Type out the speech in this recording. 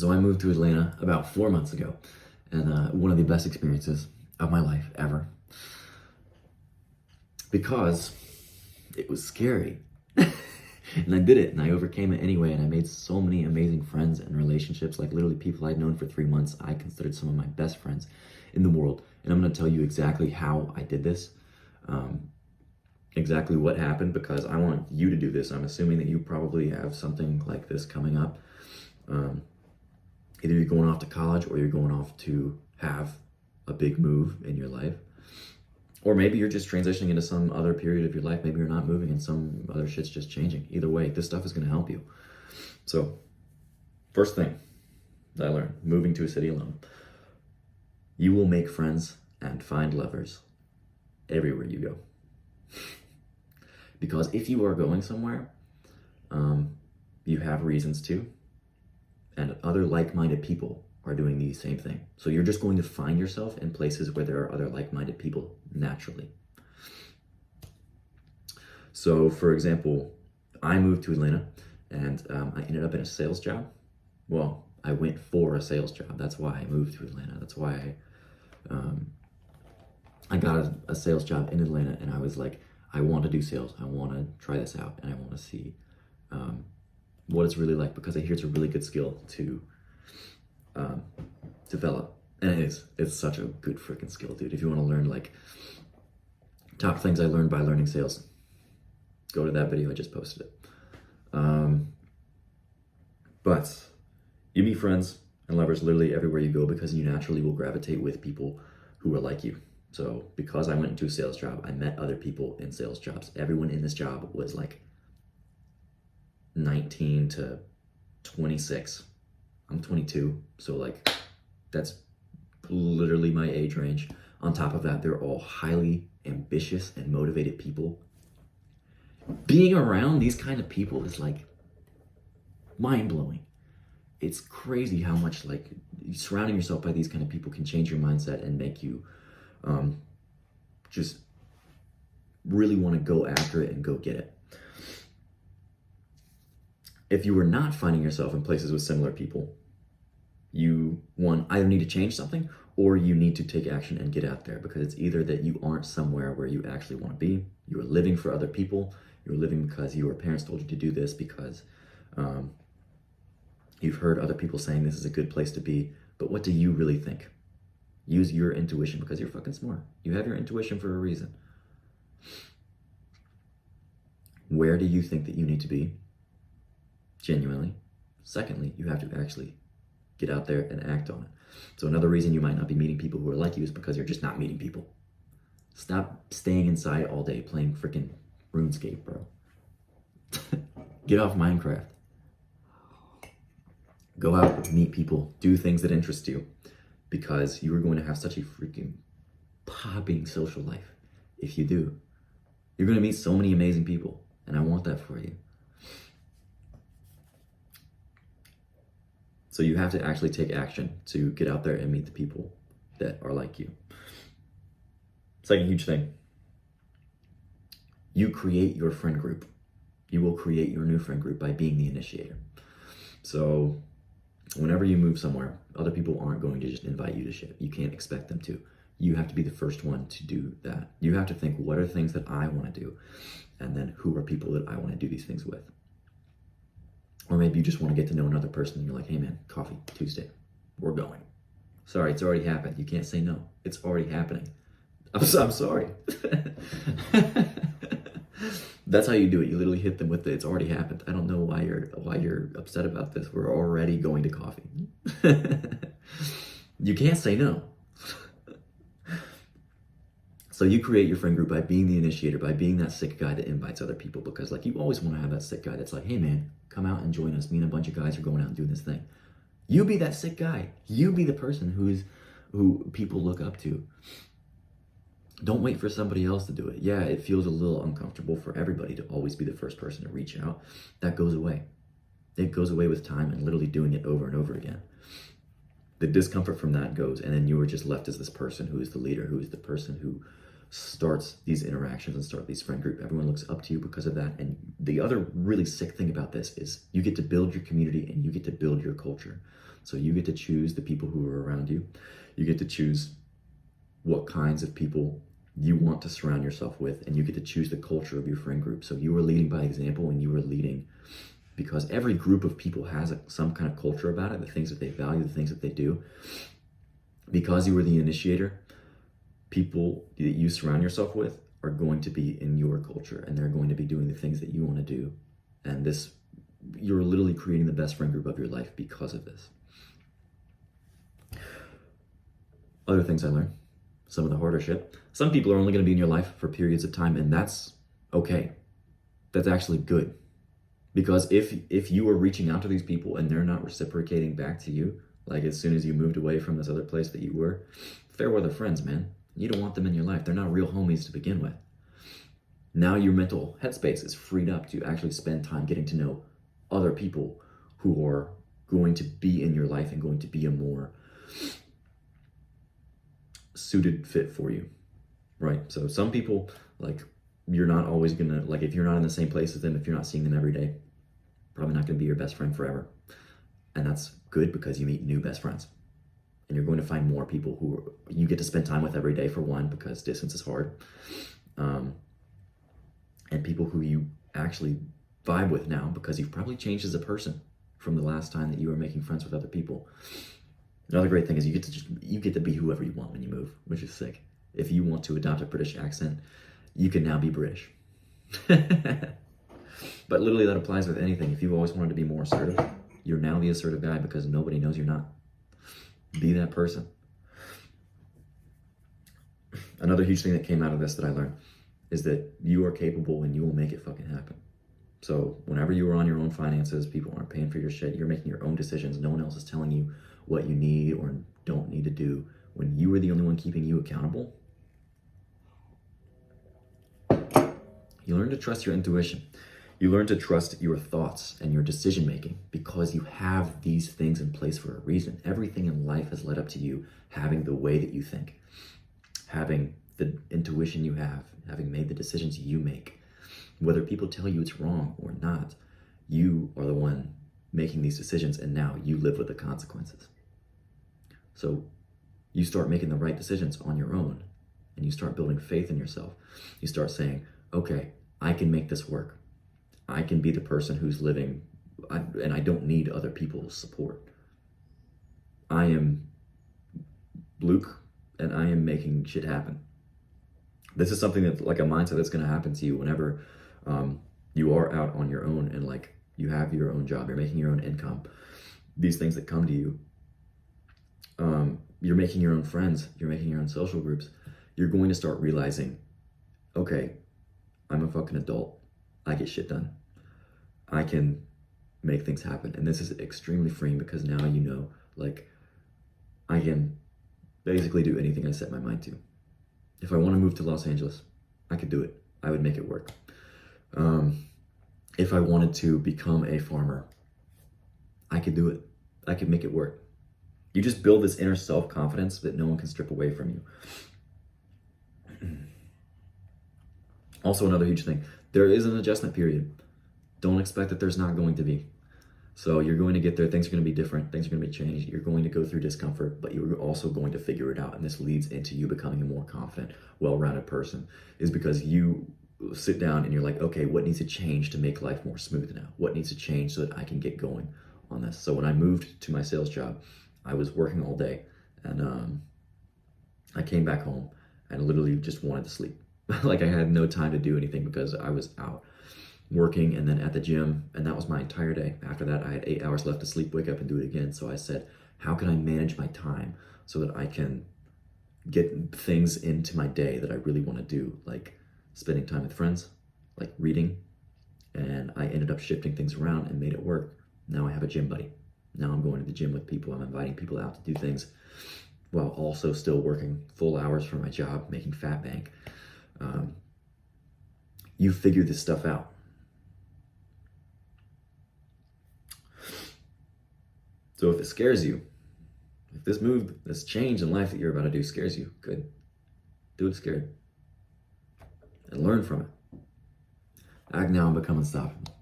So I moved to Atlanta about 4 months ago, and one of the best experiences of my life ever, because it was scary. And I did it, and I overcame it anyway, and I made so many amazing friends and relationships. Like literally people I'd known for 3 months, I considered some of my best friends in the world. And I'm gonna tell you exactly how I did this, exactly what happened, because I want you to do this. I'm assuming that you probably have something like this coming up. Either you're going off to college or you're going off to have a big move in your life. Or maybe you're just transitioning into some other period of your life. Maybe you're not moving and some other shit's just changing. Either way, this stuff is going to help you. So, first thing that I learned, moving to a city alone. You will make friends and find lovers everywhere you go. Because if you are going somewhere, you have reasons to, and other like-minded people are doing the same thing. So you're just going to find yourself in places where there are other like-minded people naturally. So for example, I moved to Atlanta and I ended up in a sales job. Well, I went for a sales job. That's why I moved to Atlanta. That's why I got a sales job in Atlanta, and I was like, I want to do sales. I want to try this out, and I want to see what it's really like, because I hear it's a really good skill to develop. And it is. It's such a good freaking skill, dude. If you want to learn like top things I learned by learning sales, go to that video. I just posted it. But you meet friends and lovers literally everywhere you go, because you naturally will gravitate with people who are like you. So because I went into a sales job, I met other people in sales jobs. Everyone in this job was like 19 to 26. I'm 22, so like that's literally my age range. On top of that, they're all highly ambitious and motivated people. Being around these kind of people is like mind-blowing. It's crazy how much like surrounding yourself by these kind of people can change your mindset and make you just really want to go after it and go get it. If you are not finding yourself in places with similar people, you, one, either need to change something, or you need to take action and get out there, because it's either that you aren't somewhere where you actually want to be, you are living for other people, you're living because your parents told you to do this, because you've heard other people saying this is a good place to be, but what do you really think? Use your intuition, because you're fucking smart. You have your intuition for a reason. Where do you think that you need to be? Genuinely. Secondly, you have to actually get out there and act on it. So another reason you might not be meeting people who are like you is because you're just not meeting people. Stop staying inside all day playing freaking RuneScape, bro. Get off Minecraft. Go out, meet people, do things that interest you, because you are going to have such a freaking popping social life. If you do, you're going to meet so many amazing people, and I want that for you. So you have to actually take action to get out there and meet the people that are like you. Second huge thing, you create your friend group. You will create your new friend group by being the initiator. So whenever you move somewhere, other people aren't going to just invite you to shit. You can't expect them to. You have to be the first one to do that. You have to think, what are things that I want to do? And then who are people that I want to do these things with? Or maybe you just want to get to know another person and you're like, hey man, coffee, Tuesday, we're going. Sorry, it's already happened. You can't say no. It's already happening. I'm sorry. That's how you do it. You literally hit them with it's already happened. I don't know why you're upset about this. We're already going to coffee. You can't say no. So you create your friend group by being the initiator, by being that sick guy that invites other people, because like you always want to have that sick guy that's like, hey man, come out and join us. Me and a bunch of guys are going out and doing this thing. You be that sick guy. You be the person who people look up to. Don't wait for somebody else to do it. Yeah, it feels a little uncomfortable for everybody to always be the first person to reach out. That goes away. It goes away with time and literally doing it over and over again. The discomfort from that goes, and then you are just left as this person who is the leader, who is the person who starts these interactions and start these friend group. Everyone looks up to you because of that. And the other really sick thing about this is you get to build your community and you get to build your culture. So you get to choose the people who are around you. You get to choose what kinds of people you want to surround yourself with, and you get to choose the culture of your friend group. So you are leading by example, and you are leading because every group of people has some kind of culture about it, the things that they value, the things that they do. Because you were the initiator, people that you surround yourself with are going to be in your culture, and they're going to be doing the things that you want to do. And this, you're literally creating the best friend group of your life because of this. Other things I learned, some of the harder shit. Some people are only going to be in your life for periods of time, and that's okay. That's actually good. Because if you are reaching out to these people and they're not reciprocating back to you, like as soon as you moved away from this other place that you were, fair weather friends, man. You don't want them in your life. They're not real homies to begin with. Now your mental headspace is freed up to actually spend time getting to know other people who are going to be in your life and going to be a more suited fit for you, right? So some people, like, you're not always gonna, like, if you're not in the same place as them, if you're not seeing them every day, probably not gonna be your best friend forever. And that's good because you meet new best friends. And you're going to find more people who you get to spend time with every day, for one, because distance is hard. And people who you actually vibe with now because you've probably changed as a person from the last time that you were making friends with other people. Another great thing is you get to be whoever you want when you move, which is sick. If you want to adopt a British accent, you can now be British. But literally that applies with anything. If you've always wanted to be more assertive, you're now the assertive guy because nobody knows you're not. Be that person. Another huge thing that came out of this that I learned is that you are capable and you will make it fucking happen. So whenever you are on your own finances, people aren't paying for your shit, you're making your own decisions. No one else is telling you what you need or don't need to do. When you are the only one keeping you accountable, you learn to trust your intuition. You learn to trust your thoughts and your decision making because you have these things in place for a reason. Everything in life has led up to you having the way that you think, having the intuition you have, having made the decisions you make. Whether people tell you it's wrong or not, you are the one making these decisions, and now you live with the consequences. So you start making the right decisions on your own, and you start building faith in yourself. You start saying, okay, I can make this work. I can be the person who's living, and I don't need other people's support. I am Luke, and I am making shit happen. This is something that, like, a mindset that's going to happen to you whenever you are out on your own and, like, you have your own job, you're making your own income. These things that come to you, you're making your own friends, you're making your own social groups. You're going to start realizing, okay, I'm a fucking adult. I get shit done. I can make things happen. And this is extremely freeing because now you know, like, I can basically do anything I set my mind to. If I want to move to Los Angeles, I could do it. I would make it work. If I wanted to become a farmer, I could do it. I could make it work. You just build this inner self-confidence that no one can strip away from you. Also, another huge thing, there is an adjustment period. Don't expect that there's not going to be. So you're going to get there, things are going to be different, things are going to be changed, you're going to go through discomfort, but you're also going to figure it out. And this leads into you becoming a more confident, well-rounded person, is because you sit down and you're like, okay, what needs to change to make life more smooth now? What needs to change so that I can get going on this? So when I moved to my sales job, I was working all day, and I came back home and literally just wanted to sleep. Like, I had no time to do anything because I was out working and then at the gym, and that was my entire day. After that, I had 8 hours left to sleep, wake up and do it again. So I said, how can I manage my time so that I can get things into my day that I really want to do, like spending time with friends, like reading. And I ended up shifting things around and made it work. Now I have a gym buddy. Now I'm going to the gym with people. I'm inviting people out to do things while also still working full hours for my job, making fat bank. You figure this stuff out. So if it scares you, if this move, this change in life that you're about to do scares you, good. Do it scared. and learn from it. Act now and become unstoppable.